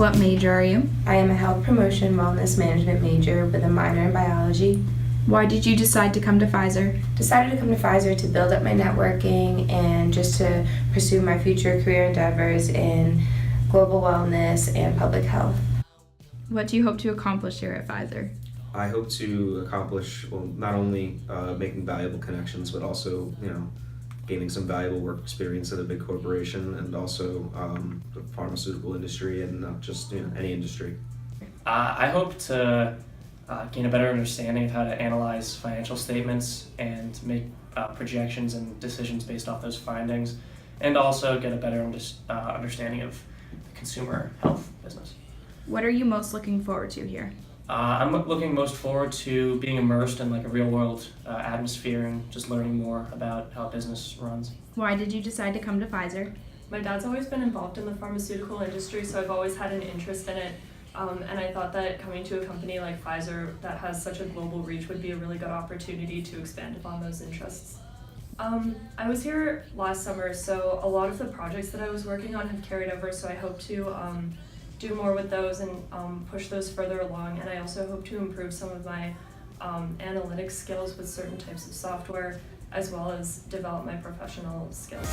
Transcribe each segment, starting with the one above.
What major are you? I am a health promotion wellness management major with a minor in biology. Why did you decide to come to Pfizer? Decided to come to Pfizer to build up my networking and just to pursue my future career endeavors in global wellness and public health. What do you hope to accomplish here at Pfizer? I hope to accomplish, well, not only making valuable connections, but also, gaining some valuable work experience at a big corporation, and also the pharmaceutical industry, and not just any industry. I hope to gain a better understanding of how to analyze financial statements and make projections and decisions based off those findings, and also get a better understanding of the consumer health business. What are you most looking forward to here? I'm looking most forward to being immersed in like a real world atmosphere and just learning more about how business runs. Why did you decide to come to Pfizer? My dad's always been involved in the pharmaceutical industry, so I've always had an interest in it. And I thought that coming to a company like Pfizer that has such a global reach would be a really good opportunity to expand upon those interests. I was here last summer, so a lot of the projects that I was working on have carried over, so I hope to do more with those and push those further along. And I also hope to improve some of my analytics skills with certain types of software, as well as develop my professional skills.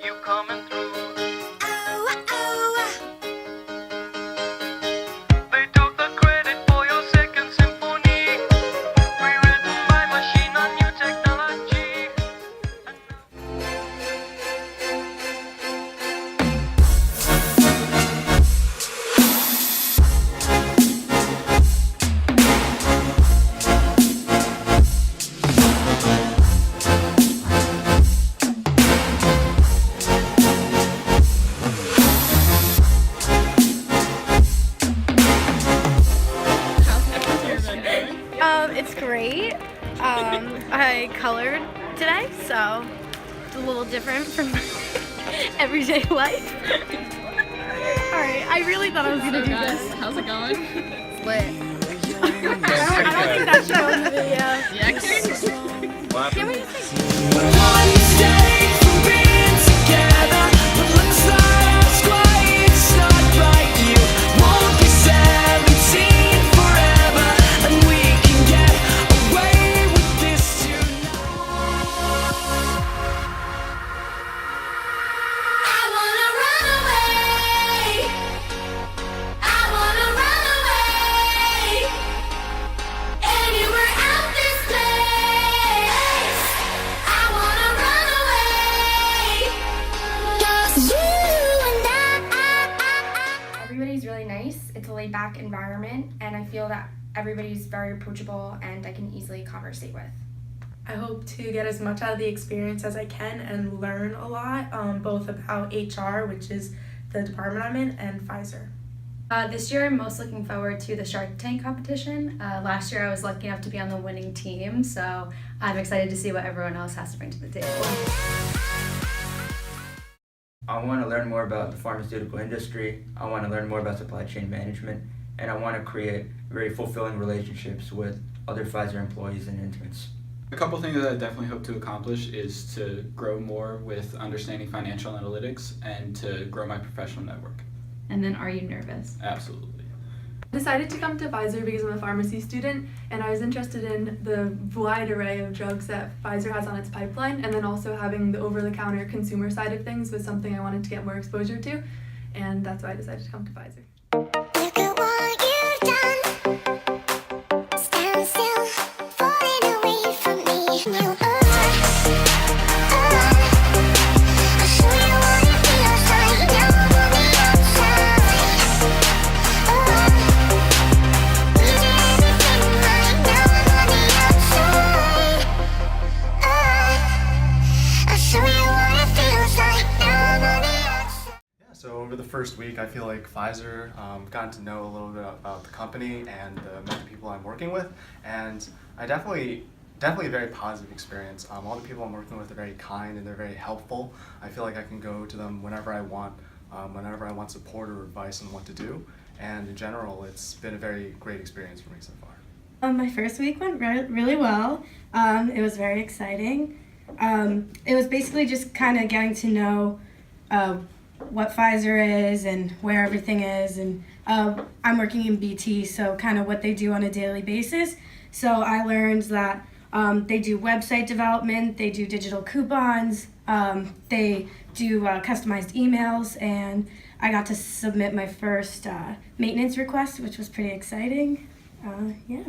You coming through. They took the credit for your second symphony, rewritten by machine on new technology. It's great. I colored today, so it's a little different from everyday life. Alright, I really thought I was gonna do this. How's it going? It's lit. I don't think that should on the video. Yeah, Can we just Everybody's really nice. It's a laid-back environment, and I feel that everybody's very approachable and I can easily conversate with. I hope to get as much out of the experience as I can and learn a lot, both about HR, which is the department I'm in, and Pfizer. This year I'm most looking forward to the Shark Tank competition. Last year I was lucky enough to be on the winning team, so I'm excited to see what everyone else has to bring to the table. I want to learn more about the pharmaceutical industry, I want to learn more about supply chain management, and I want to create very fulfilling relationships with other Pfizer employees and interns. A couple things that I definitely hope to accomplish is to grow more with understanding financial analytics and to grow my professional network. And then are you nervous? Absolutely. I decided to come to Pfizer because I'm a pharmacy student, and I was interested in the wide array of drugs that Pfizer has on its pipeline, and then also having the over-the-counter consumer side of things was something I wanted to get more exposure to, and that's why I decided to come to Pfizer. Look at what you've done. Stand still, falling away from me. You I'll show you what it feels like now on the outside. You did everything right now on the outside. I'll show you what it feels like now on the outside. So over the first week, I feel like Pfizer, gotten to know a little bit about the company and the many people I'm working with, and I definitely a very positive experience. All the people I'm working with are very kind and they're very helpful. I feel like I can go to them whenever I want support or advice on what to do, and in general, it's been a very great experience for me so far. My first week went really well. It was very exciting. It was basically just kind of getting to know what Pfizer is and where everything is, and I'm working in BT, so kind of what they do on a daily basis. So I learned that they do website development, they do digital coupons, they do customized emails, and I got to submit my first maintenance request, which was pretty exciting. Yeah.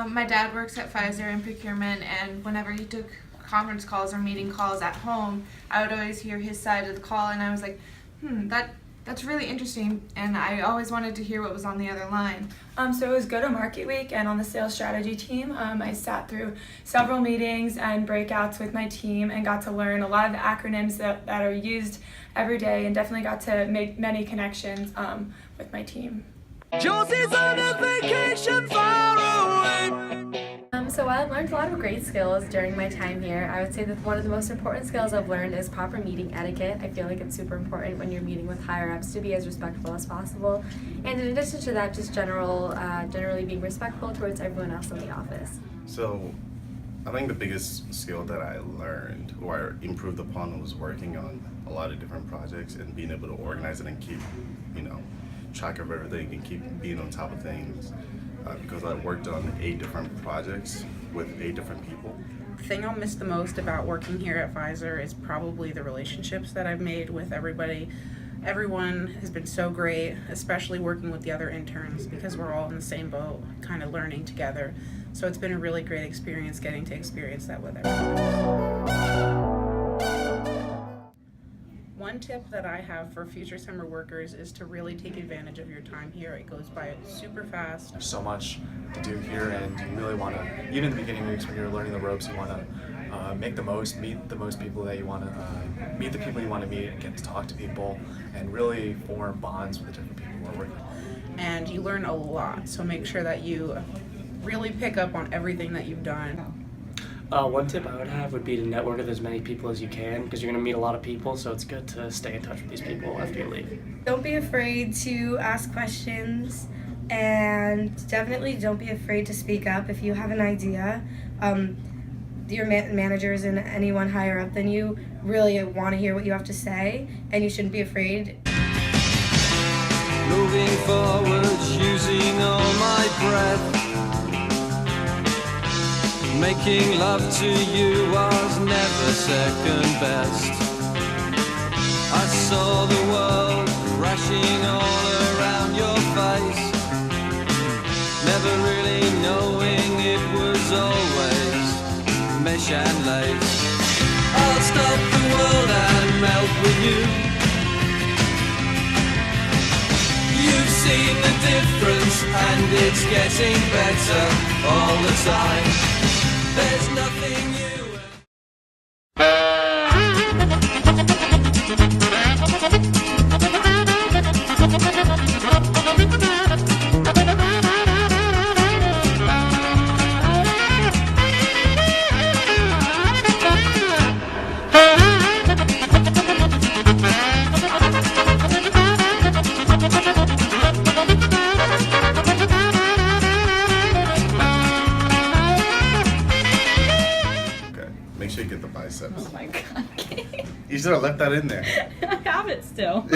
My dad works at Pfizer in procurement, and whenever he took conference calls or meeting calls at home, I would always hear his side of the call, and I was like, that's really interesting, and I always wanted to hear what was on the other line. So it was go-to-market week, and on the sales strategy team, I sat through several meetings and breakouts with my team and got to learn a lot of the acronyms that are used every day, and definitely got to make many connections with my team. Josie's on a vacation far away. So while I've learned a lot of great skills during my time here, I would say that one of the most important skills I've learned is proper meeting etiquette. I feel like it's super important when you're meeting with higher ups to be as respectful as possible. And in addition to that, just generally being respectful towards everyone else in the office. So I think the biggest skill that I learned or improved upon was working on a lot of different projects and being able to organize it and keep, track of everything and keep being on top of things. Because I worked on 8 different projects with 8 different people. The thing I'll miss the most about working here at Pfizer is probably the relationships that I've made with everybody. Everyone has been so great, especially working with the other interns, because we're all in the same boat, kind of learning together. So it's been a really great experience getting to experience that with everyone. One tip that I have for future summer workers is to really take advantage of your time here. It goes by super fast. There's so much to do here, and you really want to, even in the beginning weeks when you're learning the ropes, you want to make the most, meet the most people that you want to, meet the people you want to meet, and get to talk to people, and really form bonds with the different people who are working. And you learn a lot, so make sure that you really pick up on everything that you've done. One tip I would have would be to network with as many people as you can, because you're going to meet a lot of people, so it's good to stay in touch with these people after you leave. Don't be afraid to ask questions, and definitely don't be afraid to speak up if you have an idea. Your managers and anyone higher up than you really want to hear what you have to say, and you shouldn't be afraid. Moving forward, using all my breath. Making love to you was never second best. I saw the world crashing all around your face, never really knowing it was always mesh and lace. I'll stop the world and melt with you. You've seen the difference and it's getting better all the time. There's nothing new. Make sure you get the biceps. Oh my god. You should have left that in there. I have it still.